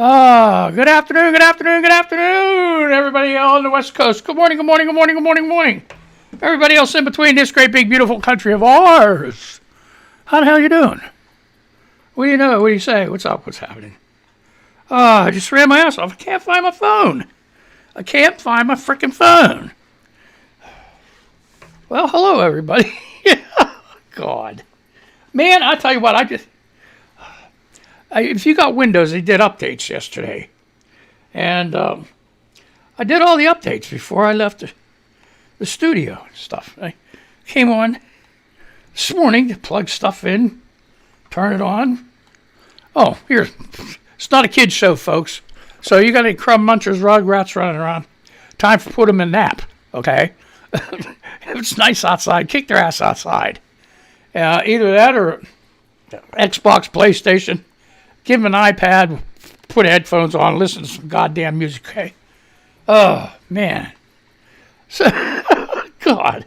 Good afternoon, good afternoon, good afternoon, everybody on the West Coast. Good morning, good morning, good morning, good morning, good morning. Everybody else in between this great, big, beautiful country of ours. How the hell you doing? What do you know? What do you say? What's up? What's happening? I just ran my ass off. I can't find my phone. I can't find my freaking phone. Well, hello, everybody. God. Man, I tell you what, if you got Windows, they did updates yesterday. And I did all the updates before I left the studio and stuff. I came on this morning to plug stuff in, turn it on. Oh, here. It's not a kid's show, folks. So you got any crumb munchers, rugrats running around, time to put them in nap, okay? If it's nice outside, kick their ass outside. Either that or Xbox, PlayStation. Give them an iPad, put headphones on, listen to some goddamn music, okay? Oh, man. So, God.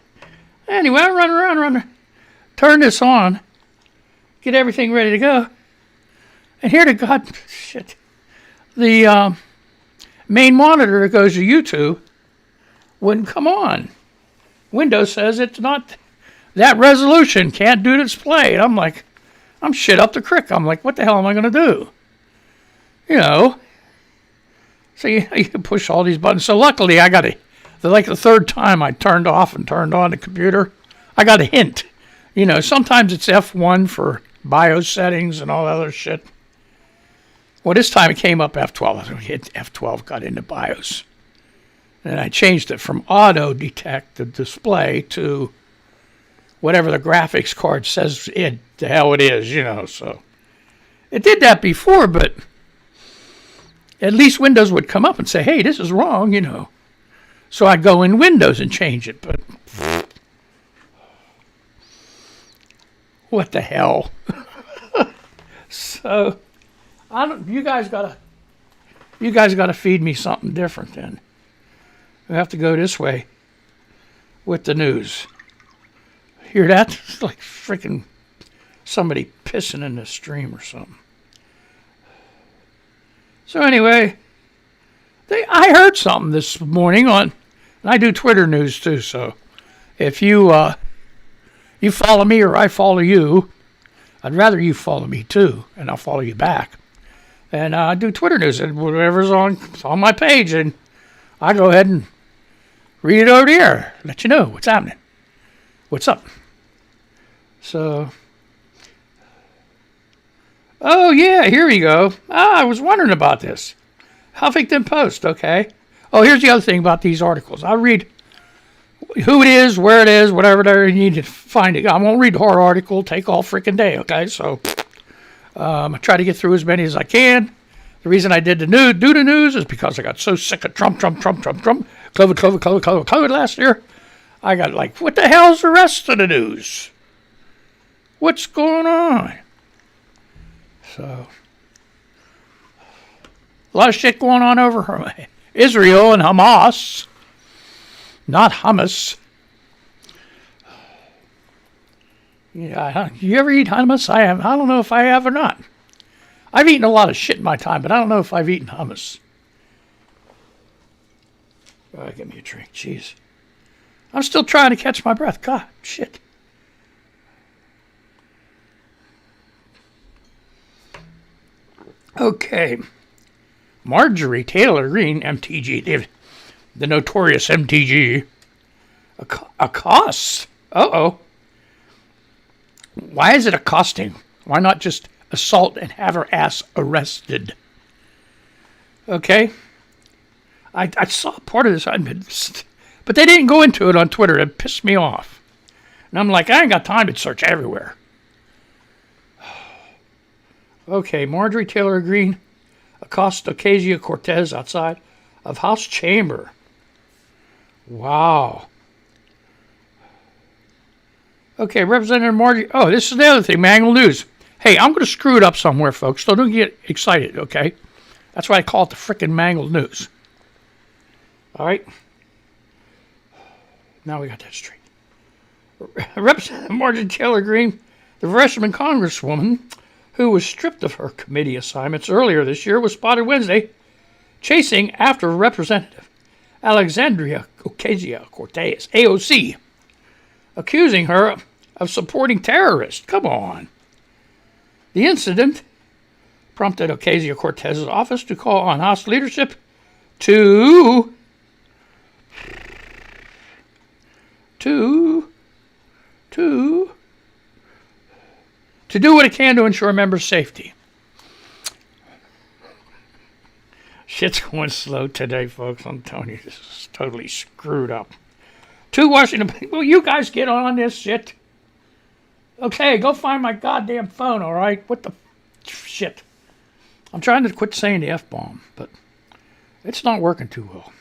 Anyway, I run around, turn this on, get everything ready to go. And here to God, shit, the main monitor that goes to YouTube wouldn't come on. Windows says it's not, that resolution can't do display. And I'm like, I'm shit up the crick. I'm like, what the hell am I going to do? You know. So you push all these buttons. So luckily I got the third time I turned off and turned on the computer, I got a hint. You know, sometimes it's F1 for BIOS settings and all that other shit. Well, this time it came up F12. I hit F12, got into BIOS. And I changed it from auto detect the display to whatever the graphics card says the hell it is, you know. So it did that before, but at least Windows would come up and say, hey, this is wrong, you know. So I'd go in Windows and change it, but what the hell? So you guys gotta feed me something different then. We have to go this way with the news. Hear that? It's like freaking somebody pissing in the stream or something. So anyway, I heard something this morning and I do Twitter news too, so if you follow me or I follow you, I'd rather you follow me too, and I'll follow you back. And I do Twitter news, and whatever's on my page, and I go ahead and read it over here, let you know what's happening, what's up. So, oh yeah, here we go. I was wondering about this. Huffington Post, okay. Oh, here's the other thing about these articles. I'll read who it is, where it is, whatever you need to find it. I won't read the whole article, take all freaking day, okay? So, I try to get through as many as I can. The reason I did the news is because I got so sick of Trump, COVID last year. I got like, what the hell's the rest of the news? What's going on? So, a lot of shit going on over Israel and Hamas. Not hummus. Yeah, you ever eat hummus? I have. I don't know if I have or not. I've eaten a lot of shit in my time, but I don't know if I've eaten hummus. Give me a drink. Jeez. I'm still trying to catch my breath. God, shit. Okay. Marjorie Taylor Greene, MTG, the notorious MTG, accosts. Uh-oh. Why is it accosting? Why not just assault and have her ass arrested? Okay. I saw part of this, but they didn't go into it on Twitter. It pissed me off. And I'm like, I ain't got time to search everywhere. Okay, Marjorie Taylor Greene accosts Ocasio-Cortez outside of House Chamber. Wow. Okay, Representative Marjorie. Oh, this is the other thing, Mangled News. Hey, I'm going to screw it up somewhere, folks, so don't get excited, okay? That's why I call it the frickin' Mangled News. All right? Now we got that straight. Representative Marjorie Taylor Greene, the freshman congresswoman who was stripped of her committee assignments earlier this year, was spotted Wednesday chasing after Representative Alexandria Ocasio-Cortez, AOC, accusing her of supporting terrorists. Come on. The incident prompted Ocasio-Cortez's office to call on House leadership to do what it can to ensure members' safety. Shit's going slow today, folks. I'm telling you, this is totally screwed up. To Washington, will you guys get on this shit? Okay, go find my goddamn phone, all right? What the shit? I'm trying to quit saying the F-bomb, but it's not working too well.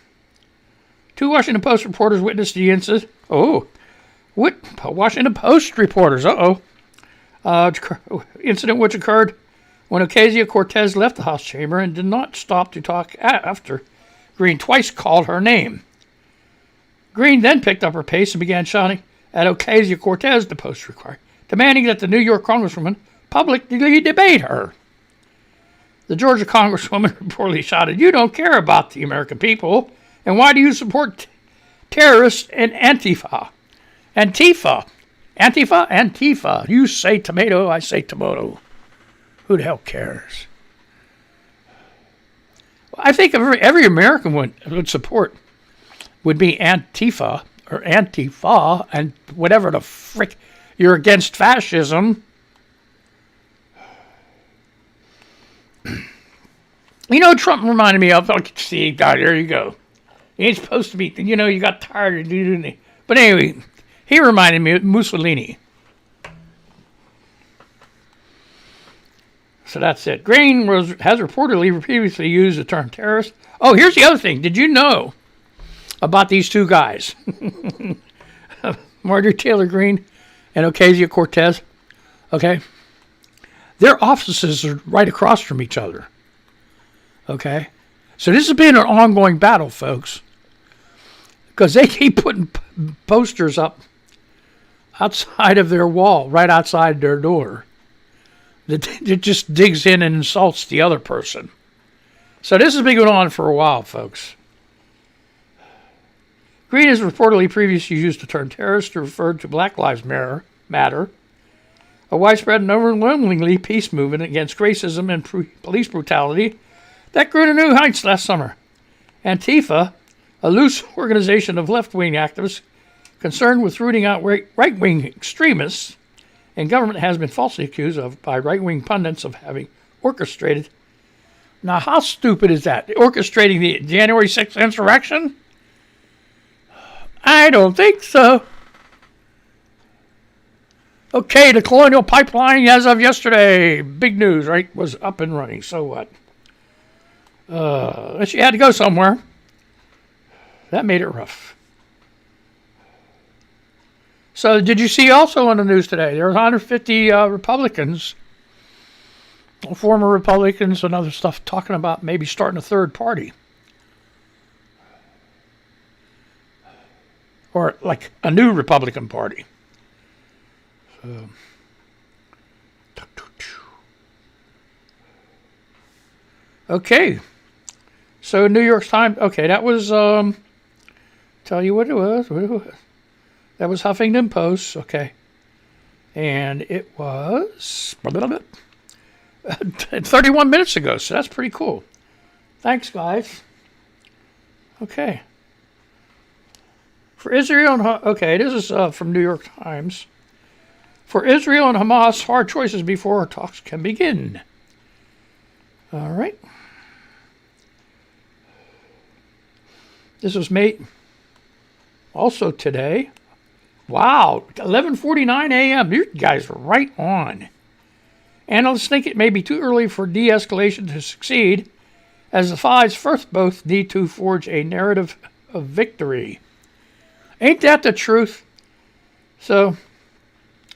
Two Washington Post reporters witnessed the incident. Washington Post reporters, incident which occurred when Ocasio-Cortez left the House chamber and did not stop to talk after Green twice called her name. Green then picked up her pace and began shouting at Ocasio-Cortez, the Post required, demanding that the New York Congresswoman publicly debate her. The Georgia Congresswoman reportedly shouted, "You don't care about the American people, and why do you support terrorists and Antifa? Antifa. You say tomato, I say tomato. Who the hell cares?" I think every American would support would be Antifa or Antifa and whatever the frick. You're against fascism. You know, Trump reminded me of, see, there you go. He ain't supposed to be, you got tired of doing it. But anyway, he reminded me of Mussolini. So that's it. Green has reportedly previously used the term terrorist. Oh, here's the other thing. Did you know about these two guys? Marjorie Taylor Greene and Ocasio-Cortez. Okay? Their offices are right across from each other. Okay? So this has been an ongoing battle, folks. Because they keep putting posters up outside of their wall, right outside their door. That just digs in and insults the other person. So this has been going on for a while, folks. Green has reportedly previously used the term terrorist to refer to Black Lives Matter, a widespread and overwhelmingly peace movement against racism and police brutality that grew to new heights last summer. Antifa, a loose organization of left-wing activists concerned with rooting out right-wing extremists, and government has been falsely accused by right-wing pundits of having orchestrated. Now, how stupid is that? Orchestrating the January 6th insurrection? I don't think so. Okay, the Colonial Pipeline, as of yesterday, big news, right, was up and running. So what? She had to go somewhere. That made it rough. So did you see also on the news today, there were 150 Republicans, former Republicans and other stuff, talking about maybe starting a third party. Or like a new Republican Party. So, okay. So New York Times, okay, that was, tell you what it was. That was Huffington Post, okay. And it was 31 minutes ago, so that's pretty cool. Thanks, guys. Okay. For Israel and okay, this is from New York Times. For Israel and Hamas, hard choices before talks can begin. All right. This was made also today. Wow, 11:49 a.m. You guys are right on. Analysts think it may be too early for de-escalation to succeed, as the sides first both need to forge a narrative of victory. Ain't that the truth? So,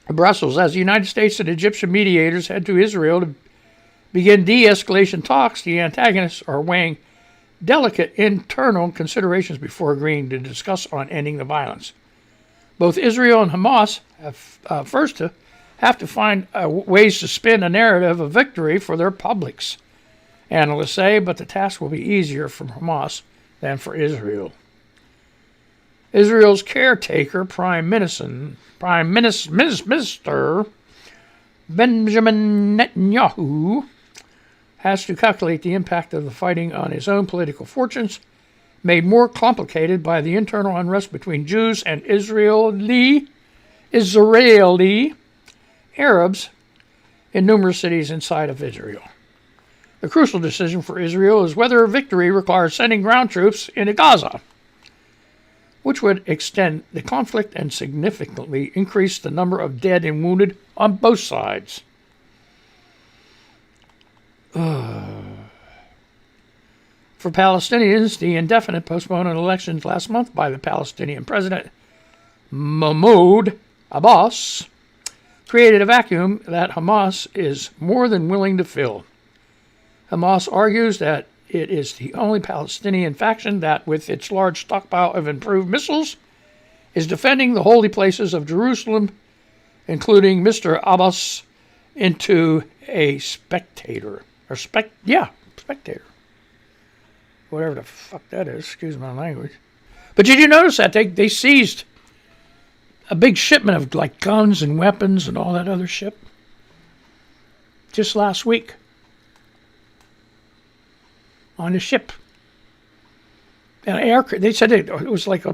Brussels, as the United States and Egyptian mediators head to Israel to begin de-escalation talks, the antagonists are weighing delicate internal considerations before agreeing to discuss on ending the violence. Both Israel and Hamas have first to have to find ways to spin a narrative of victory for their publics, analysts say, but the task will be easier for Hamas than for Israel. Israel's caretaker, Prime Minister Benjamin Netanyahu, has to calculate the impact of the fighting on his own political fortunes, made more complicated by the internal unrest between Jews and Israeli Arabs in numerous cities inside of Israel. The crucial decision for Israel is whether victory requires sending ground troops into Gaza, which would extend the conflict and significantly increase the number of dead and wounded on both sides. For Palestinians, the indefinite postponement of elections last month by the Palestinian President Mahmoud Abbas created a vacuum that Hamas is more than willing to fill. Hamas argues that it is the only Palestinian faction that, with its large stockpile of improved missiles, is defending the holy places of Jerusalem, including Mr. Abbas into a spectator. Spectator. Whatever the fuck that is, excuse my language. But did you notice that they seized a big shipment of like guns and weapons and all that other shit just last week on a ship? And they said it was like a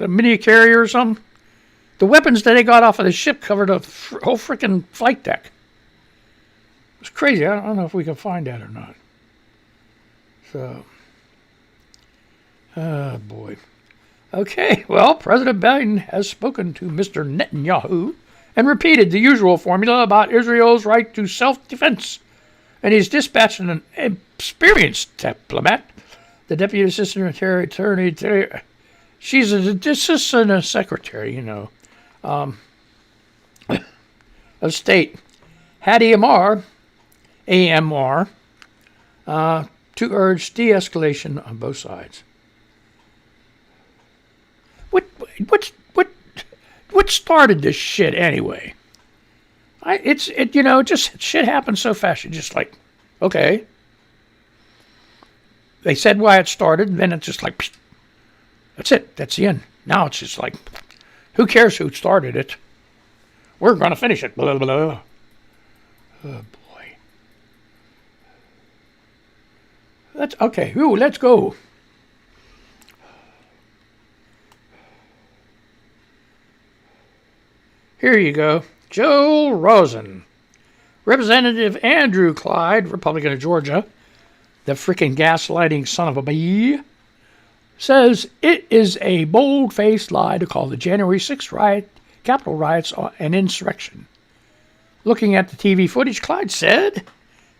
mini carrier or something. The weapons that they got off of the ship covered a whole freaking flight deck. It was crazy. I don't know if we can find that or not. So, oh boy. Okay, well, President Biden has spoken to Mr. Netanyahu and repeated the usual formula about Israel's right to self-defense. And he's dispatched an experienced diplomat, the Deputy Assistant Attorney, she's an Assistant Secretary, of State, Hadi Amar, AMR, to urge de-escalation on both sides. What started this shit anyway? Shit happens so fast. You're just like, okay. They said why it started, and then it's just like, that's it. That's the end. Now it's just like, who cares who started it? We're going to finish it. Blah, blah, blah. Oh, boy. Let's go. Here you go. Joe Rosen. Representative Andrew Clyde, Republican of Georgia, the freaking gaslighting son of a bee, says it is a bold-faced lie to call the January 6th Capitol riots an insurrection. Looking at the TV footage, Clyde said,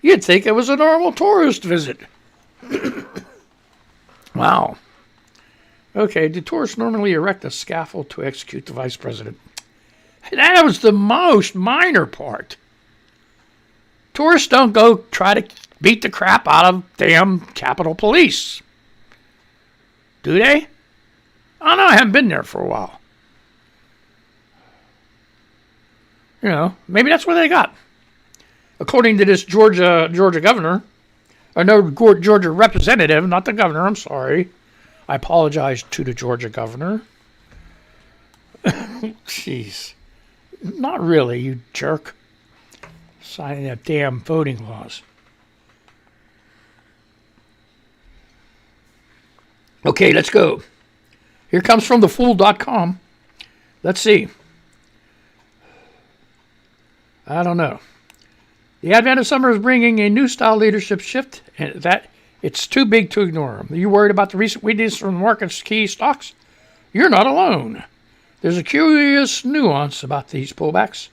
you'd think it was a normal tourist visit. Wow. Okay, do tourists normally erect a scaffold to execute the vice president? That was the most minor part. Tourists don't go try to beat the crap out of damn Capitol Police. Do they? I don't know, I haven't been there for a while. Maybe that's what they got. According to this Georgia governor, Georgia representative, not the governor, I'm sorry. I apologize to the Georgia governor. Jeez. Not really, you jerk. Signing that damn voting laws. Okay, let's go. Here comes from thefool.com. Let's see. I don't know. The advent of summer is bringing a new style leadership shift, and that it's too big to ignore them. Are you worried about the recent weakness from the market's key stocks? You're not alone. There's a curious nuance about these pullbacks,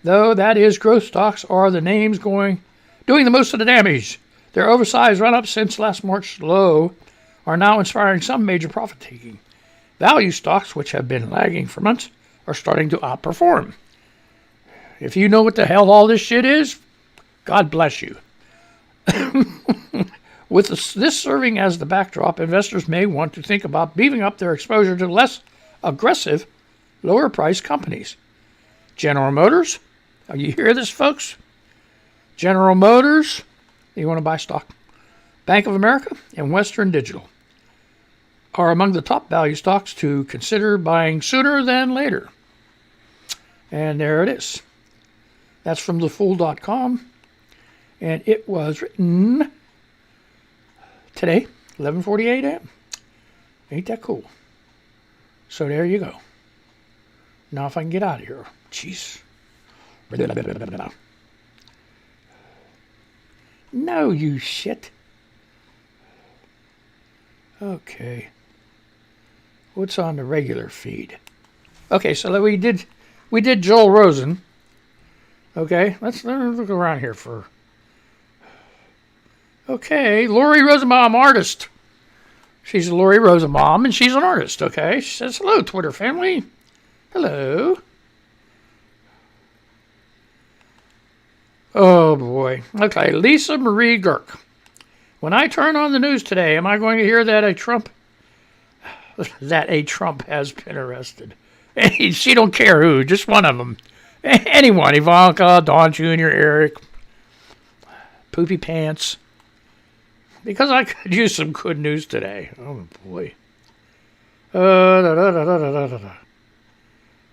though that is growth stocks are the names doing the most of the damage. Their oversized run-ups since last March's low are now inspiring some major profit-taking. Value stocks, which have been lagging for months, are starting to outperform. If you know what the hell all this shit is, God bless you. With this serving as the backdrop, investors may want to think about beefing up their exposure to less aggressive, lower-priced companies. General Motors, You hear this, folks? General Motors, you want to buy stock? Bank of America and Western Digital are among the top value stocks to consider buying sooner than later. And there it is. That's from thefool.com. And it was written today, 11:48 a.m. Ain't that cool? So there you go. Now if I can get out of here. Jeez. No, you shit. Okay. What's on the regular feed? Okay, so we did Joel Rosen. Okay, let's look around here for. Okay, Lori Rosenbaum, artist. She's Lori Rosenbaum, and she's an artist. Okay, she says hello, Twitter family. Hello. Oh boy. Okay, Lisa Marie Girk. When I turn on the news today, am I going to hear that a Trump has been arrested? She don't care who, just one of them. Anyone, Ivanka, Don Jr., Eric, Poopy Pants. Because I could use some good news today. Oh boy.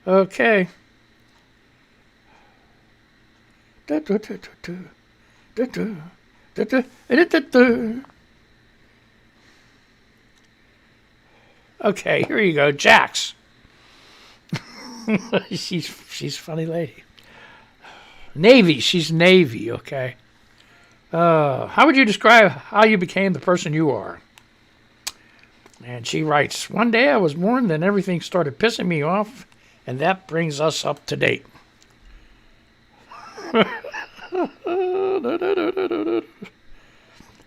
Okay. Okay, here you go, Jax. she's a funny lady. Navy, she's Navy, okay. How would you describe how you became the person you are? And she writes, one day I was born, then everything started pissing me off, and that brings us up to date.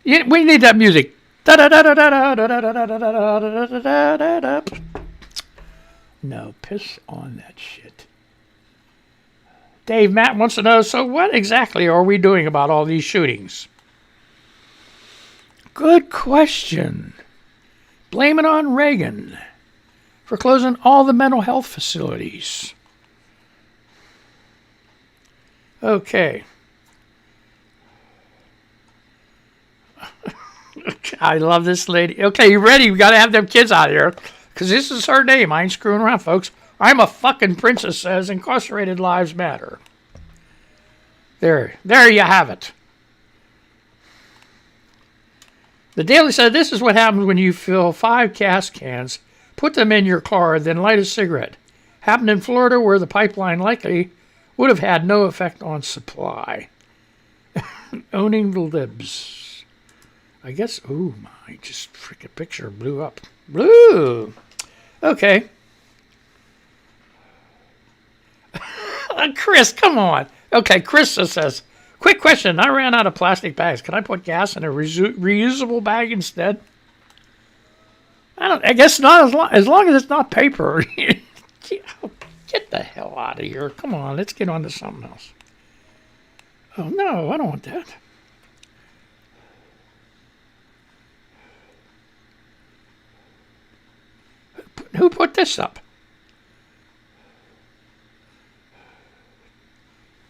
We need that music. No, piss on that shit. Dave Matt wants to know, so what exactly are we doing about all these shootings? Good question. Blame it on Reagan for closing all the mental health facilities. Okay. I love this lady. Okay, you ready? We got to have them kids out here. Because this is her name. I ain't screwing around, folks. I'm a fucking princess, says incarcerated lives matter. There you have it. The Daily said this is what happens when you fill 5 gas cans, put them in your car, then light a cigarette. Happened in Florida where the pipeline likely would have had no effect on supply. Owning the libs. I guess, oh my, just freaking picture blew up. Blue. Okay. Chris, come on. Okay, Chris says, quick question. I ran out of plastic bags. Can I put gas in a reusable bag instead? I guess not, as long as it's not paper. Get the hell out of here. Come on, let's get on to something else. Oh, no, I don't want that. Who put this up?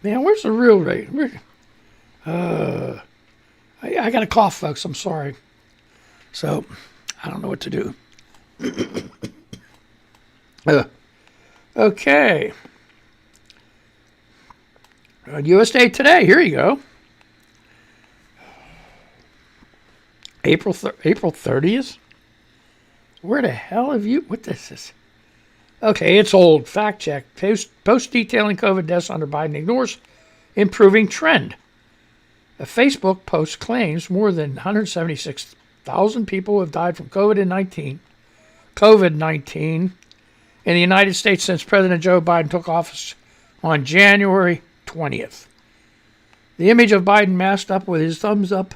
Man, where's the real rate? I got a cough, folks. I'm sorry. So, I don't know what to do. Okay. USA Today. Here you go. April 30th. Where the hell have you... What is this? Okay, it's old. Fact check. Post detailing COVID deaths under Biden ignores improving trend. A Facebook post claims more than 176,000 people have died from COVID-19 in the United States since President Joe Biden took office on January 20th. The image of Biden masked up with his thumbs up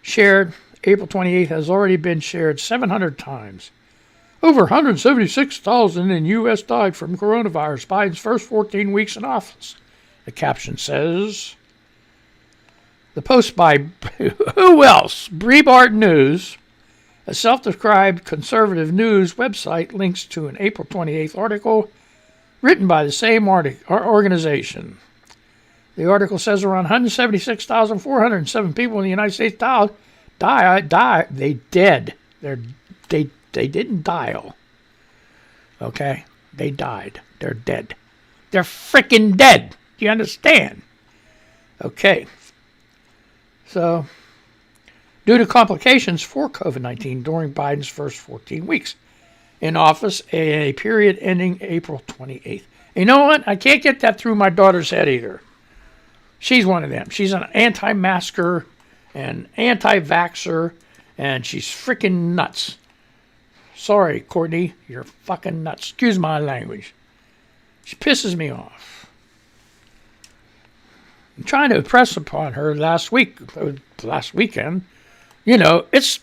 shared April 28th has already been shared 700 times. Over 176,000 in U.S. died from coronavirus Biden's first 14 weeks in office, the caption says. The post by who else? Breitbart News, a self-described conservative news website, links to an April 28th article written by the same organization. The article says around 176,407 people in the United States die. They dead. They didn't dial. Okay? They died. They're dead. They're freaking dead. Do you understand? Okay. So, due to complications for COVID-19 during Biden's first 14 weeks in office, a period ending April 28th. You know what? I can't get that through my daughter's head either. She's one of them. She's an anti-masker and anti-vaxxer, and she's freaking nuts. Sorry, Courtney, you're fucking nuts. Excuse my language. She pisses me off. I'm trying to impress upon her last weekend, it's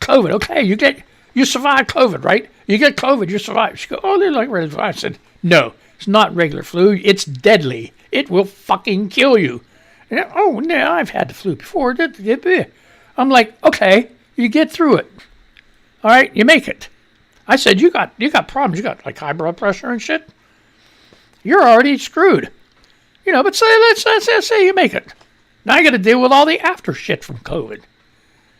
COVID. Okay, you survived COVID, right? You get COVID, you survive. She goes, oh, they're like regular flu. I said, no, it's not regular flu. It's deadly. It will fucking kill you. And, oh, no, I've had the flu before. I'm like, okay, you get through it. All right, you make it. I said, you got problems. You got like high blood pressure and shit. You're already screwed. But let's say you make it. Now I got to deal with all the after shit from COVID.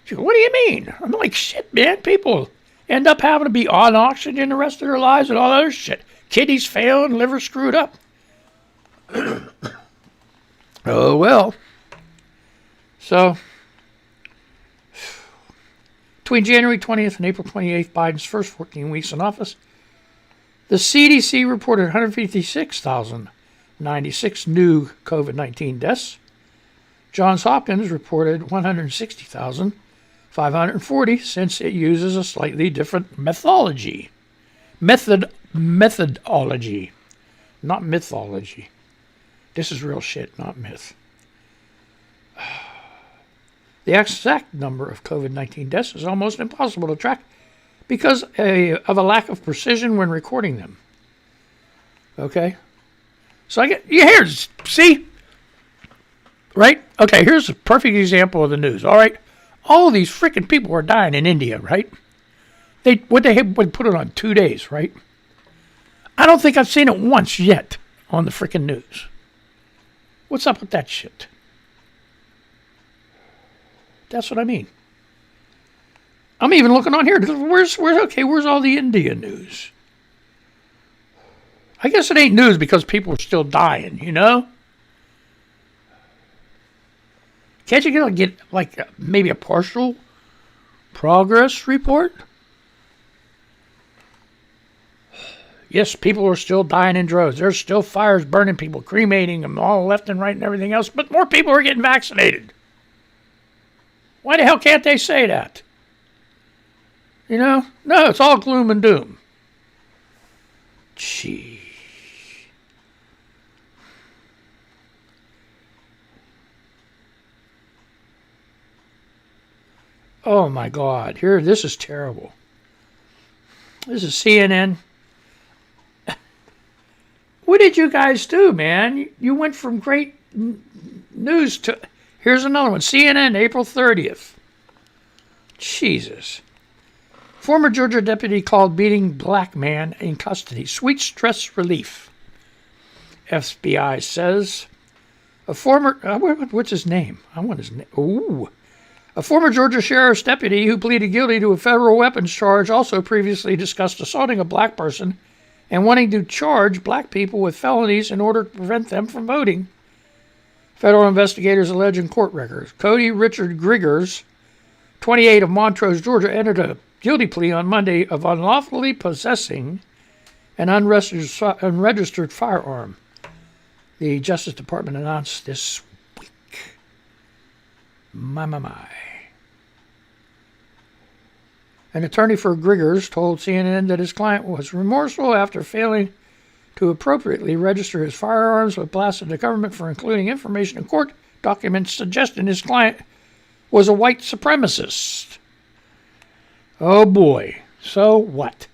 She goes, what do you mean? I'm like, shit, man. People end up having to be on oxygen the rest of their lives and all that other shit. Kidneys fail and liver screwed up. Oh, well. So, between January 20th and April 28th, Biden's first 14 weeks in office, the CDC reported 156,096 new COVID-19 deaths. Johns Hopkins reported 160,540 since it uses a slightly different methodology. Methodology, not mythology. This is real shit, not myth. The exact number of COVID-19 deaths is almost impossible to track because of a lack of precision when recording them. Okay? So see? Right? Okay, here's a perfect example of the news, all right? All these freaking people are dying in India, right? They put it on 2 days, right? I don't think I've seen it once yet on the freaking news. What's up with that shit? That's what I mean. I'm even looking on here. Where's all the India news? I guess it ain't news because people are still dying, Can't you get maybe a partial progress report? Yes, people are still dying in droves. There's still fires burning people, cremating them all left and right and everything else, but more people are getting vaccinated. Why the hell can't they say that? No, it's all gloom and doom. Gee. Oh my God, this is terrible. This is CNN. What did you guys do, man? You went from great news to... Here's another one. CNN, April 30th. Jesus. Former Georgia deputy called beating black man in custody. Sweet stress relief. FBI says. A former... what's his name? I want his name. Ooh. A former Georgia sheriff's deputy who pleaded guilty to a federal weapons charge also previously discussed assaulting a black person and wanting to charge black people with felonies in order to prevent them from voting. Federal investigators allege in court records. Cody Richard Griggers, 28 of Montrose, Georgia, entered a guilty plea on Monday of unlawfully possessing an unregistered firearm. The Justice Department announced this week. My. An attorney for Griggers told CNN that his client was remorseful after failing to appropriately register his firearms, but blasted the government for including information in court documents suggesting his client was a white supremacist. Oh boy, so what?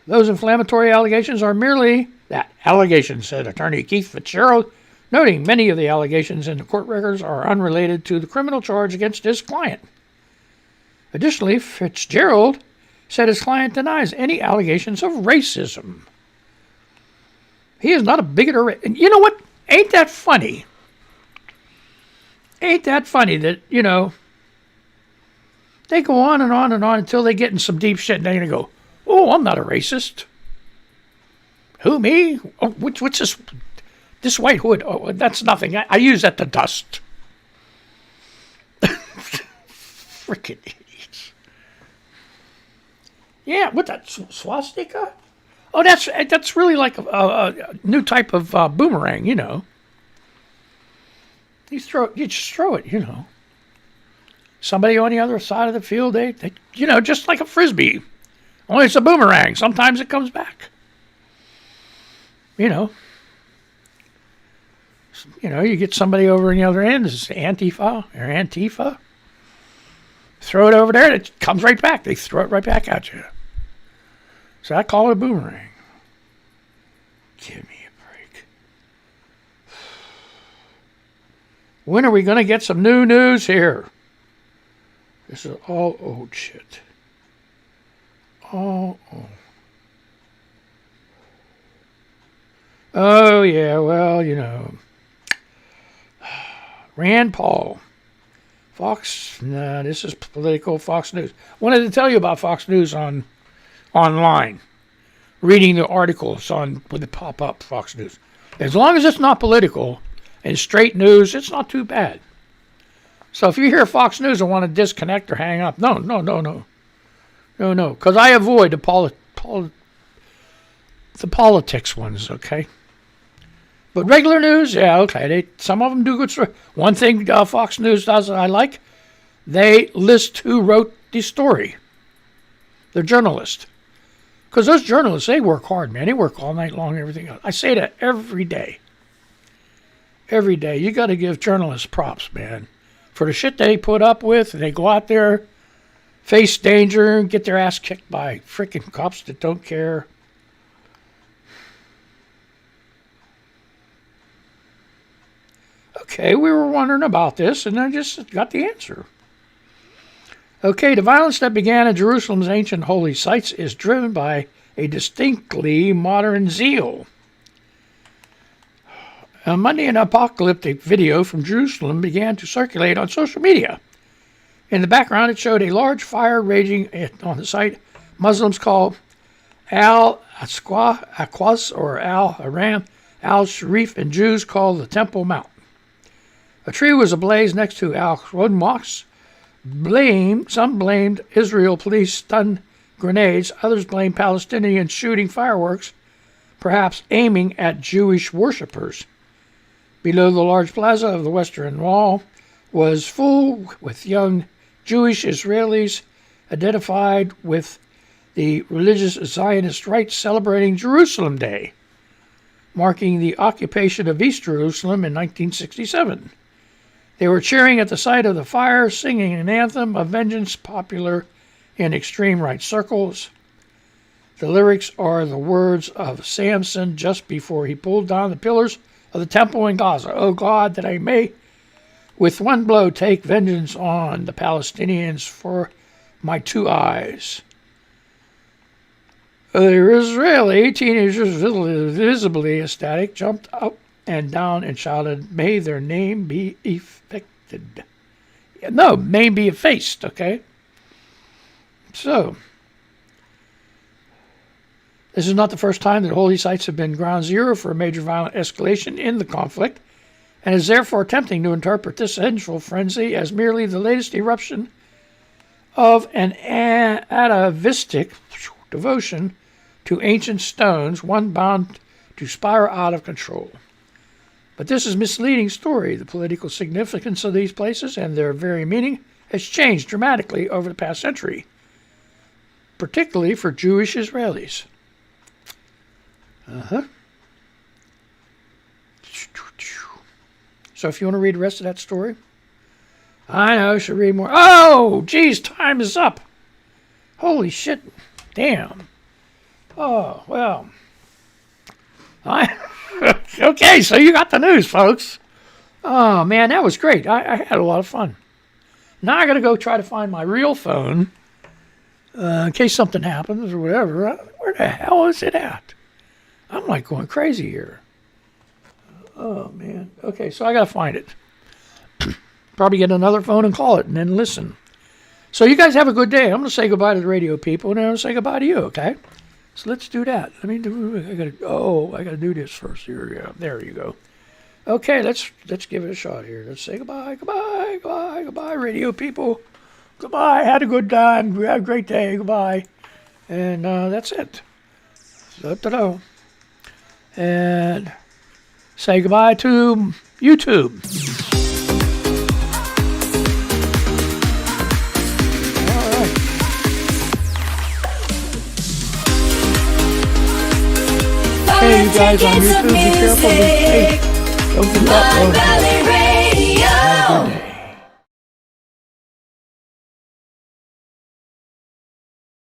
Those inflammatory allegations are merely that allegation, said attorney Keith Fitzgerald, noting many of the allegations in the court records are unrelated to the criminal charge against his client. Additionally, Fitzgerald said his client denies any allegations of racism. He is not a bigot or... And you know what? Ain't that funny? Ain't that funny that, they go on and on and on until they get in some deep shit and they're going to go, oh, I'm not a racist. Who, me? Oh, what's this? This white hood? Oh, that's nothing. I use that to dust. Freaking idiots. Yeah, what that swastika? Oh, that's really like a new type of boomerang, You just throw it, Somebody on the other side of the field, they just like a frisbee. Only it's a boomerang. Sometimes it comes back. You get somebody over on the other end. This is Antifa. Throw it over there, and it comes right back. They throw it right back at you. So I call it a boomerang. Give me a break. When are we going to get some new news here? This is all old shit. Oh. Oh, yeah, well, Rand Paul. Fox, this is political. Fox News. Wanted to tell you about Fox News online. Reading the articles when they pop up, Fox News. As long as it's not political and straight news, it's not too bad. So if you hear Fox News and want to disconnect or hang up, no. Because I avoid the politics ones, okay? But regular news, yeah, okay. Some of them do good story. One thing Fox News does that I like, they list who wrote the story. They're journalists. Because those journalists, they work hard, man. They work all night long and everything else. I say that every day. Every day. You got to give journalists props, man. For the shit they put up with, and they go out there, face danger, and get their ass kicked by freaking cops that don't care. Okay, we were wondering about this, and I just got the answer. Okay, the violence that began at Jerusalem's ancient holy sites is driven by a distinctly modern zeal. On Monday, an apocalyptic video from Jerusalem began to circulate on social media. In the background, it showed a large fire raging on the site Muslims call Al-Aqsa or Al-Haram Al-Sharif, and Jews call the Temple Mount. A tree was ablaze next to Al-Aqsa Mosque. Some blamed Israel police stun grenades. Others blamed Palestinians shooting fireworks, perhaps aiming at Jewish worshippers. Below the large plaza of the Western Wall was full with young Jewish Israelis identified with the religious Zionist right celebrating Jerusalem Day, marking the occupation of East Jerusalem in 1967. They were cheering at the sight of the fire, singing an anthem of vengeance popular in extreme right circles. The lyrics are the words of Samson just before he pulled down the pillars of the temple in Gaza. Oh God, that I may with one blow take vengeance on the Palestinians for my two eyes. The Israeli teenagers, visibly ecstatic, jumped up and down and shouted, "May their name be affected." No, name be effaced, okay? So, this is not the first time that holy sites have been ground zero for a major violent escalation in the conflict, and is therefore tempting to interpret this vengeful frenzy as merely the latest eruption of an atavistic devotion to ancient stones, one bound to spiral out of control. But this is a misleading story. The political significance of these places and their very meaning has changed dramatically over the past century, particularly for Jewish Israelis. So if you want to read the rest of that story, I know I should read more. Oh, geez, time is up. Holy shit. Damn. Oh, well. Okay, so you got the news, folks. Oh, man, that was great. I had a lot of fun. Now I got to go try to find my real phone in case something happens or whatever. Where the hell is it at? I'm like going crazy here. Oh, man. Okay, so I got to find it. Probably get another phone and call it and then listen. So you guys have a good day. I'm going to say goodbye to the radio people, and then I'm going to say goodbye to you, okay? So let's do that. I got to do this first. Here, yeah, there you go. Okay, let's give it a shot here. Let's say goodbye, radio people. Goodbye. Had a good time. Have a great day. Goodbye. And that's it. So, and say goodbye to YouTube. All right. Hey, you guys on YouTube, be careful. Hey, don't forget that.